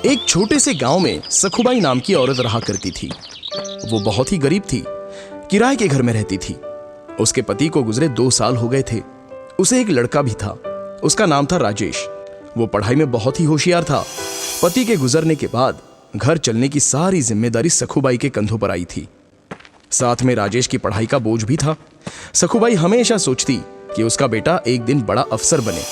एक छोटे से गांव में सखुबाई नाम की औरत रहा करती थी। वो बहुत ही गरीब थी, किराए के घर में रहती थी। उसके पति को गुजरे 2 साल हो गए थे। उसे एक लड़का भी था, उसका नाम था राजेश। वो पढ़ाई में बहुत ही होशियार था। पति के गुजरने के बाद घर चलने की सारी जिम्मेदारी सखुबाई के कंधों पर आई थी। साथ में राजेश की पढ़ाई का बोझ भी था। सखुबाई हमेशा सोचती कि उसका बेटा एक दिन बड़ा अफसर बने।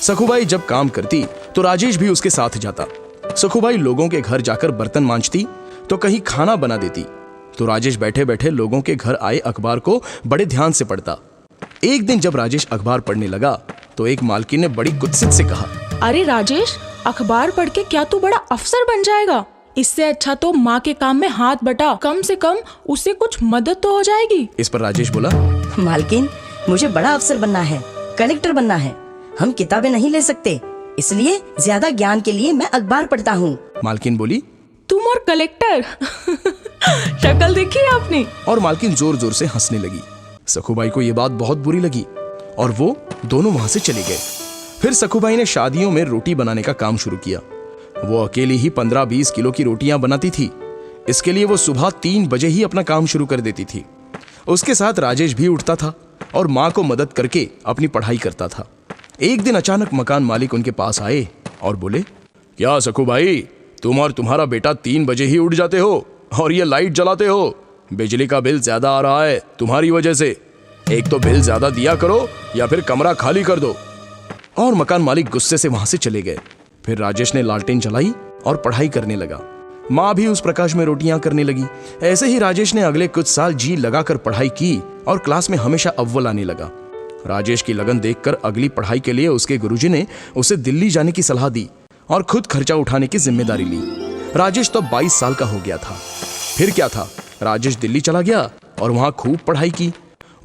सखुबाई जब काम करती तो राजेश भी उसके साथ जाता। सखुबाई लोगों के घर जाकर बर्तन मांजती तो कहीं खाना बना देती, तो राजेश बैठे बैठे लोगों के घर आए अखबार को बड़े ध्यान से पढ़ता। एक दिन जब राजेश अखबार पढ़ने लगा तो एक मालकिन ने बड़ी कुत्सित से कहा, अरे राजेश, अखबार पढ़ के क्या तू बड़ा अफसर बन जाएगा? इससे अच्छा तो माँ के काम में हाथ बटा, कम से कम उससे कुछ मदद तो हो जाएगी। इस पर राजेश बोला, मालकिन, मुझे बड़ा अफसर बनना है, कलेक्टर बनना है। हम किताबें नहीं ले सकते, इसलिए ज्यादा ज्ञान के लिए मैं अखबार पढ़ता हूँ। मालकिन बोली, तुम और कलेक्टर शक्ल देखी है आपने? और मालकिन जोर जोर से हंसने लगी। सखुबाई को यह बात बहुत बुरी लगी और वो दोनों वहां से चले गए। फिर सखुबाई ने शादियों में रोटी बनाने का काम शुरू किया। वो अकेली ही 15-20 किलो की रोटियां बनाती थी। इसके लिए वो सुबह 3 बजे ही अपना काम शुरू कर देती थी। उसके साथ राजेश भी उठता था और माँ को मदद करके अपनी पढ़ाई करता था। एक दिन अचानक मकान मालिक उनके पास आए और बोले, क्या सखुबाई, तुम और तुम्हारा बेटा 3 बजे ही उठ जाते हो और ये लाइट जलाते हो? बिजली का बिल ज्यादा आ रहा है तुम्हारी वजह से। एक तो बिल ज्यादा दिया करो या फिर कमरा खाली कर दो। और मकान मालिक गुस्से से वहां से चले गए। फिर राजेश ने लालटेन जलाई और पढ़ाई करने लगा। माँ भी उस प्रकाश में रोटियां करने लगी। ऐसे ही राजेश ने अगले कुछ साल जी लगाकर पढ़ाई की और क्लास में हमेशा अव्वल आने लगा। राजेश की लगन देखकर अगली पढ़ाई के लिए उसके गुरुजी ने उसे दिल्ली जाने की सलाह दी और खुद खर्चा उठाने की जिम्मेदारी ली। राजेश तो 22 साल का हो गया था। फिर क्या था, राजेश दिल्ली चला गया और वहां खूब पढ़ाई की।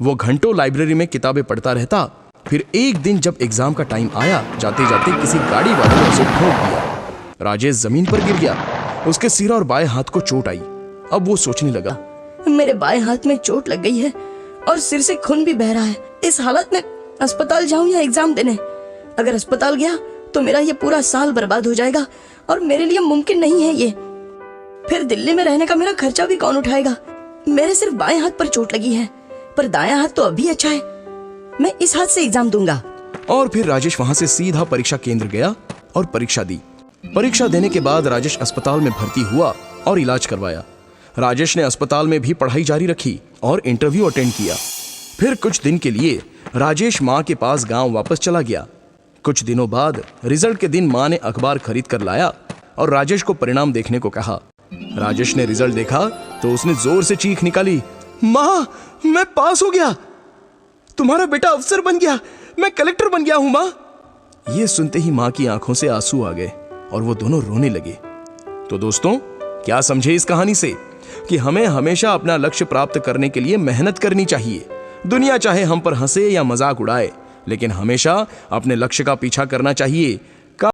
वो घंटों लाइब्रेरी में किताबें पढ़ता रहता। फिर एक दिन जब एग्जाम का टाइम आया, जाते जाते किसी गाड़ी वाले ने उसे ठोक दिया। राजेश जमीन पर गिर गया। उसके सिर और बाएं हाथ को चोट आई। अब वो सोचने लगा, मेरे बाएं हाथ में चोट लग गई है और सिर से खून भी बह रहा है। इस हालत में अस्पताल जाऊं या एग्जाम देने? अगर अस्पताल गया तो मेरा ये पूरा साल बर्बाद हो जाएगा और मेरे लिए मुमकिन नहीं है ये। फिर दिल्ली में रहने का मेरा खर्चा भी कौन उठाएगा? मेरे सिर्फ बाएं हाथ पर चोट लगी है, पर दायां हाथ तो अभी अच्छा है। मैं इस हाथ से एग्जाम दूंगा। और फिर राजेश वहां से सीधा परीक्षा केंद्र गया और परीक्षा दी। परीक्षा देने के बाद राजेश अस्पताल में भर्ती हुआ और इलाज करवाया। राजेश ने अस्पताल में भी पढ़ाई जारी रखी और इंटरव्यू अटेंड किया। फिर कुछ दिन के लिए राजेश माँ के पास गांव वापस चला गया। कुछ दिनों बाद रिजल्ट के दिन माँ ने अखबार खरीद कर लाया और राजेश को परिणाम देखने को कहा। राजेश ने रिजल्ट देखा तो उसने जोर से चीख निकाली, माँ, मैं पास हो गया, तुम्हारा बेटा अफसर बन गया, मैं कलेक्टर बन गया हूं माँ। ये सुनते ही माँ की आंखों से आंसू आ गए और वो दोनों रोने लगे। तो दोस्तों, क्या समझे इस कहानी से कि हमें हमेशा अपना लक्ष्य प्राप्त करने के लिए मेहनत करनी चाहिए। दुनिया चाहे हम पर हंसे या मजाक उड़ाए, लेकिन हमेशा अपने लक्ष्य का पीछा करना चाहिए।